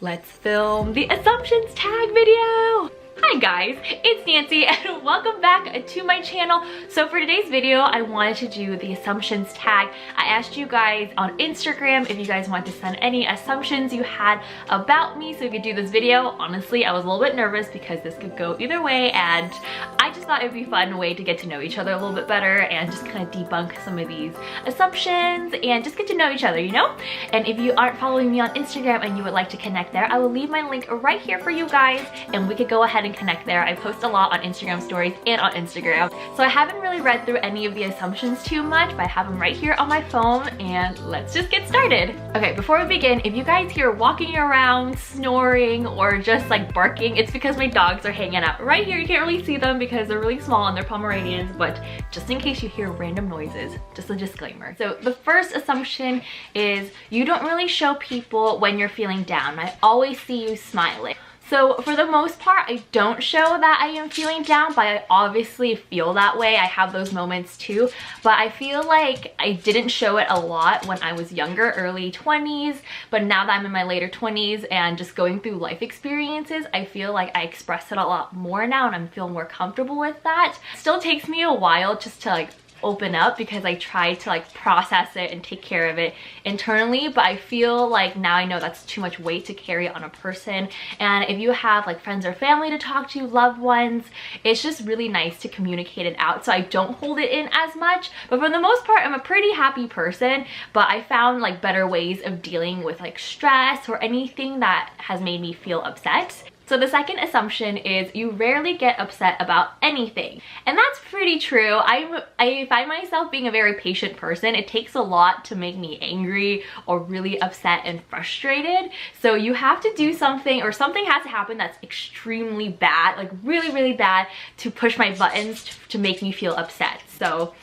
Let's film the assumptions tag video. Hi guys, it's Nancy and welcome back to my channel. So for today's video, I wanted to do the assumptions tag. I asked you guys on Instagram if you guys want to send any assumptions you had about me so we could do this video. Honestly, I was a little bit nervous because this could go either way, and I just thought it'd be a fun way to get to know each other a little bit better and just kind of debunk some of these assumptions and just get to know each other, you know? And if you aren't following me on Instagram and you would like to connect there, I will leave my link right here for you guys and we could go ahead and connect there. I post a lot on Instagram stories and on Instagram. So I haven't really read through any of the assumptions too much, but I have them right here on my phone and let's just get started. Okay, before we begin, if you guys hear walking around, snoring, or just like barking, it's because my dogs are hanging out right here. You can't really see them because they're really small and they're Pomeranians, but just in case you hear random noises, just a disclaimer. So the first assumption is you don't really show people when you're feeling down. I always see you smiling. So for the most part, I don't show that I am feeling down, but I obviously feel that way. I have those moments too, but I feel like I didn't show it a lot when I was younger, early 20s, but now that I'm in my later 20s and just going through life experiences, I feel like I express it a lot more now and I'm feeling more comfortable with that. Still takes me a while just to like open up because I try to like process it and take care of it internally, but I feel like now I know that's too much weight to carry on a person. And if you have like friends or family to talk to, loved ones, it's just really nice to communicate it out so I don't hold it in as much. But for the most part, I'm a pretty happy person, but I found like better ways of dealing with like stress or anything that has made me feel upset. So the second assumption is you rarely get upset about anything. And that's pretty true. I find myself being a very patient person. It takes a lot to make me angry or really upset and frustrated. So you have to do something, or something has to happen that's extremely bad, like really, really bad, to push my buttons to make me feel upset. So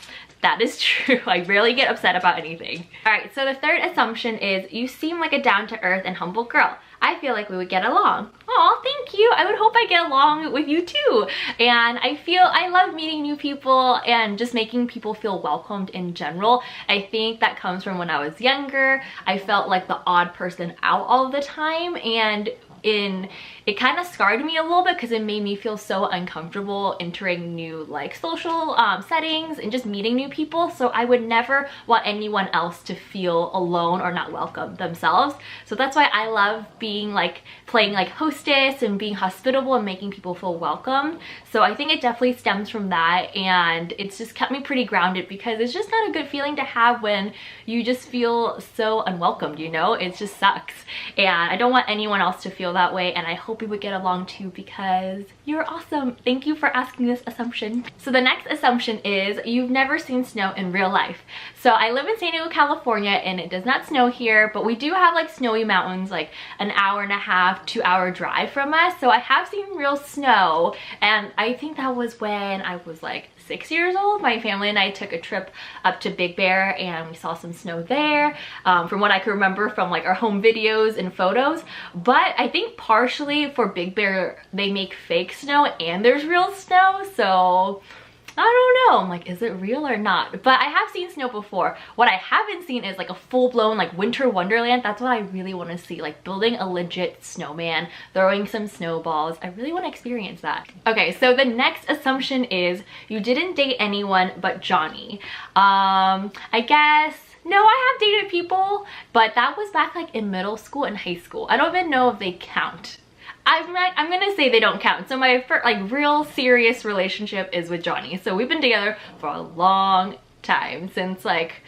that is true. I rarely get upset about anything. All right, so the third assumption is you seem like a down-to-earth and humble girl. I feel like we would get along. Oh, thank you. I would hope I get along with you too. And I love meeting new people and just making people feel welcomed in general. I think that comes from when I was younger. I felt like the odd person out all the time, and it kind of scarred me a little bit because it made me feel so uncomfortable entering new like social settings and just meeting new people. So I would never want anyone else to feel alone or not welcome themselves. So that's why I love being like playing like hostess and being hospitable and making people feel welcome. So I think it definitely stems from that, and it's just kept me pretty grounded because it's just not a good feeling to have when you just feel so unwelcomed, you know? It just sucks, and I don't want anyone else to feel that way, and I hope we would get along too because you're awesome. Thank you for asking this assumption. So the next assumption is you've never seen snow in real life. So I live in San Diego, California, and it does not snow here, but we do have like snowy mountains, like an hour and a half, 2-hour drive from us. So I have seen real snow, and I think that was when I was like 6 years old. My family and I took a trip up to Big Bear and we saw some snow there, from what I can remember from like our home videos and photos. But I think partially for Big Bear they make fake snow and there's real snow, so I don't know, I'm like, is it real or not? But I have seen snow before. What I haven't seen is like a full-blown like winter wonderland. That's what I really want to see, like building a legit snowman, throwing some snowballs. I really want to experience that. Okay, so the next assumption is you didn't date anyone but Johnny. I guess no, I have dated people, but that was back like in middle school and high school. I don't even know if they count. I'm gonna say they don't count. So my first like real serious relationship is with Johnny. So we've been together for a long time, since like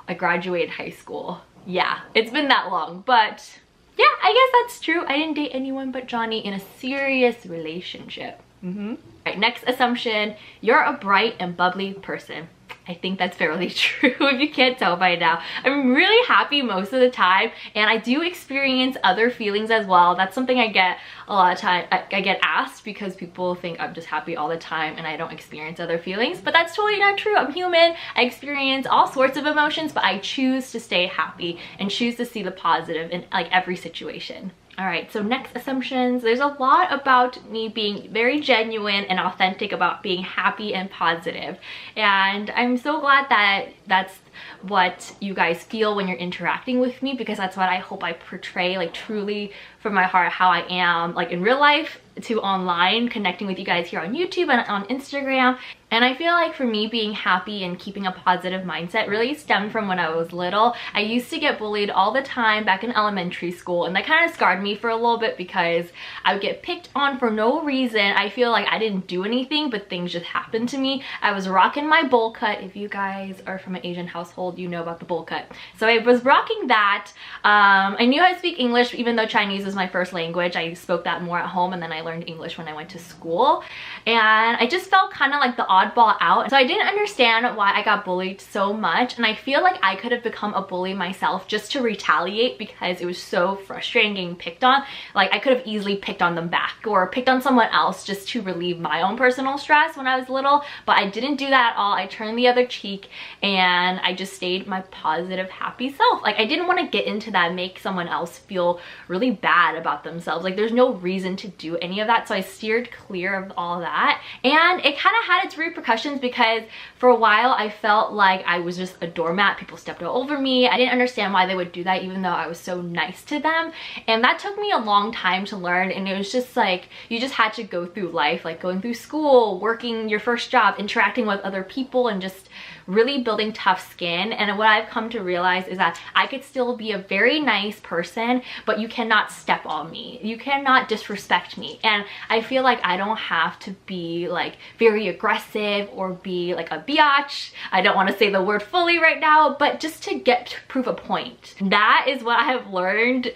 I graduated high school. Yeah, it's been that long, but yeah, I guess that's true. I didn't date anyone but Johnny in a serious relationship. All right, next assumption, you're a bright and bubbly person. I think that's fairly true if you can't tell by now. I'm really happy most of the time, and I do experience other feelings as well. That's something I get a lot of time. I get asked because people think I'm just happy all the time and I don't experience other feelings, but that's totally not true. I'm human. I experience all sorts of emotions, but I choose to stay happy and choose to see the positive in like every situation. All right, so next assumptions. There's a lot about me being very genuine and authentic about being happy and positive. And I'm so glad that that's what you guys feel when you're interacting with me, because that's what I hope I portray, like truly from my heart, how I am like in real life to online, connecting with you guys here on YouTube and on Instagram. And I feel like for me, being happy and keeping a positive mindset really stemmed from when I was little. I used to get bullied all the time back in elementary school, and that kind of scarred me for a little bit because I would get picked on for no reason. I feel like I didn't do anything, but things just happened to me. I was rocking my bowl cut. If you guys are from an Asian household, you know about the bowl cut. So I was rocking that. I knew how to speak English, even though Chinese is my first language. I spoke that more at home, and then I learned English when I went to school. And I just felt kind of like the oddball out. So I didn't understand why I got bullied so much, and I feel like I could have become a bully myself just to retaliate, because it was so frustrating getting picked on. Like I could have easily picked on them back or picked on someone else just to relieve my own personal stress when I was little, but I didn't do that at all. I turned the other cheek and I just stayed my positive, happy self. Like I didn't want to get into that, make someone else feel really bad about themselves. Like there's no reason to do any of that, so I steered clear of all that. And it kind of had its repercussions, because for a while I felt like I was just a doormat. People stepped all over me. I didn't understand why they would do that, even though I was so nice to them. And that took me a long time to learn, and it was just like you just had to go through life, like going through school, working your first job, interacting with other people, and just really building tough skin. And what I've come to realize is that I could still be a very nice person, but you cannot step on me. You cannot disrespect me. And I feel like I don't have to be like very aggressive or be like a biatch. I don't want to say the word fully right now, but just to prove a point. That is what I have learned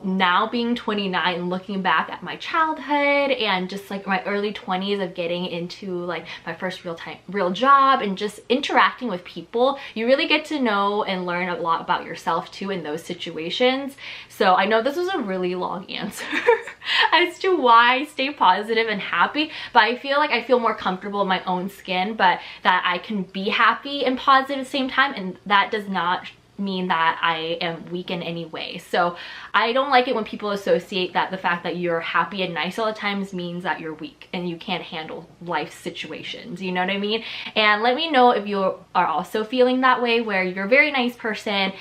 now being 29, looking back at my childhood and just like my early 20s of getting into like my first real job and just interacting with people. You really get to know and learn a lot about yourself too in those situations. So I know this was a really long answer as to why I stay positive and happy, but I feel like I feel more comfortable in my own skin, but that I can be happy and positive at the same time, and that does not mean that I am weak in any way. So I don't like it when people associate that the fact that you're happy and nice all the times means that you're weak and you can't handle life situations, you know what I mean? And let me know if you are also feeling that way, where you're a very nice person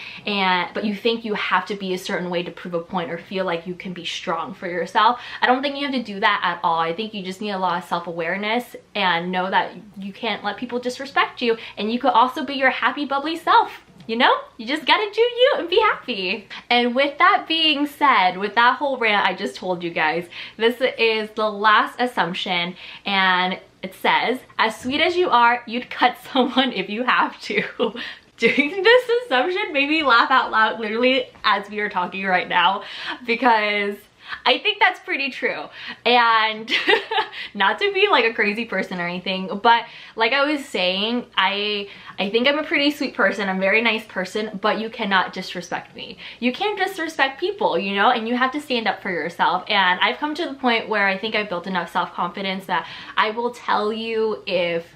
but you think you have to be a certain way to prove a point or feel like you can be strong for yourself. I don't think you have to do that at all. I think you just need a lot of self-awareness and know that you can't let people disrespect you, and you could also be your happy, bubbly self. You know, you just gotta do you and be happy. And with that being said, with that whole rant I just told you guys, this is the last assumption, and it says, as sweet as you are, you'd cut someone if you have to. Doing this assumption made me laugh out loud literally as we are talking right now, because I think that's pretty true. And not to be like a crazy person or anything, but like I was saying, I think I'm a pretty sweet person. I'm a very nice person, but you cannot disrespect me. You can't disrespect people, you know, and you have to stand up for yourself. And I've come to the point where I think I've built enough self-confidence that I will tell you if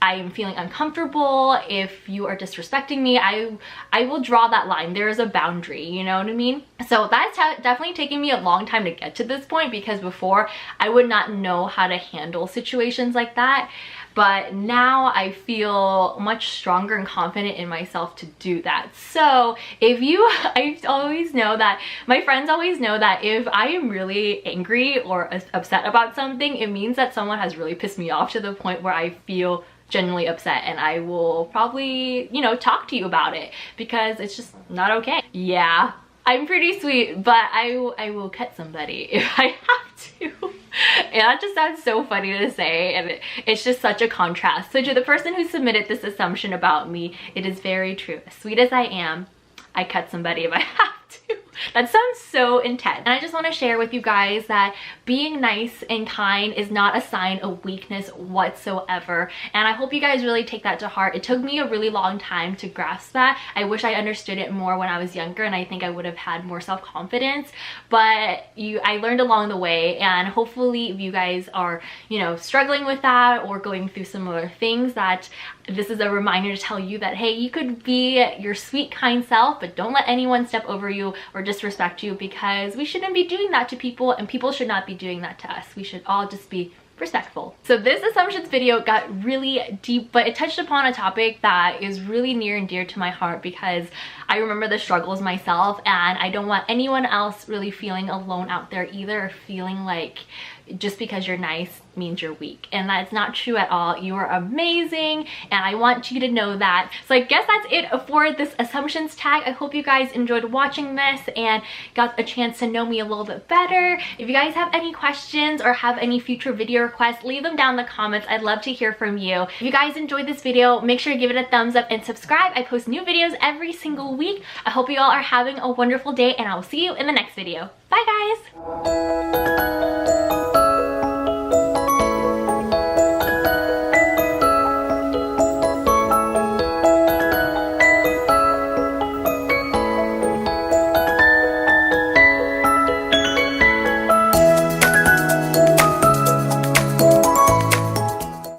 I am feeling uncomfortable, if you are disrespecting me. I will draw that line. There is a boundary, you know what I mean? So that's definitely taken me a long time to get to this point, because before I would not know how to handle situations like that. But now I feel much stronger and confident in myself to do that. So I always know that, my friends always know that if I am really angry or upset about something, it means that someone has really pissed me off to the point where I feel genuinely upset, and I will probably, you know, talk to you about it, because it's just not okay. Yeah, I'm pretty sweet, but I will cut somebody if I have to. And that just sounds so funny to say, and it's just such a contrast. So to the person who submitted this assumption about me, it is very true. As sweet as I am, I cut somebody if I have to. That sounds so intense. And I just want to share with you guys that being nice and kind is not a sign of weakness whatsoever. And I hope you guys really take that to heart. It took me a really long time to grasp that. I wish I understood it more when I was younger, and I think I would have had more self-confidence. But I learned along the way, and hopefully if you guys are, you know, struggling with that or going through similar things, that this is a reminder to tell you that, hey, you could be your sweet, kind self, but don't let anyone step over you or disrespect you, because we shouldn't be doing that to people, and people should not be doing that to us. We should all just be respectful. So this assumptions video got really deep, but it touched upon a topic that is really near and dear to my heart because I remember the struggles myself, and I don't want anyone else really feeling alone out there either, or feeling like just because you're nice means you're weak. And that's not true at all. You are amazing, and I want you to know that. So I guess that's it for this assumptions tag. I hope you guys enjoyed watching this and got a chance to know me a little bit better. If you guys have any questions or have any future video requests, leave them down in the comments. I'd love to hear from you. If you guys enjoyed this video, make sure to give it a thumbs up and subscribe. I post new videos every single week. I hope you all are having a wonderful day, and I will see you in the next video. Bye guys!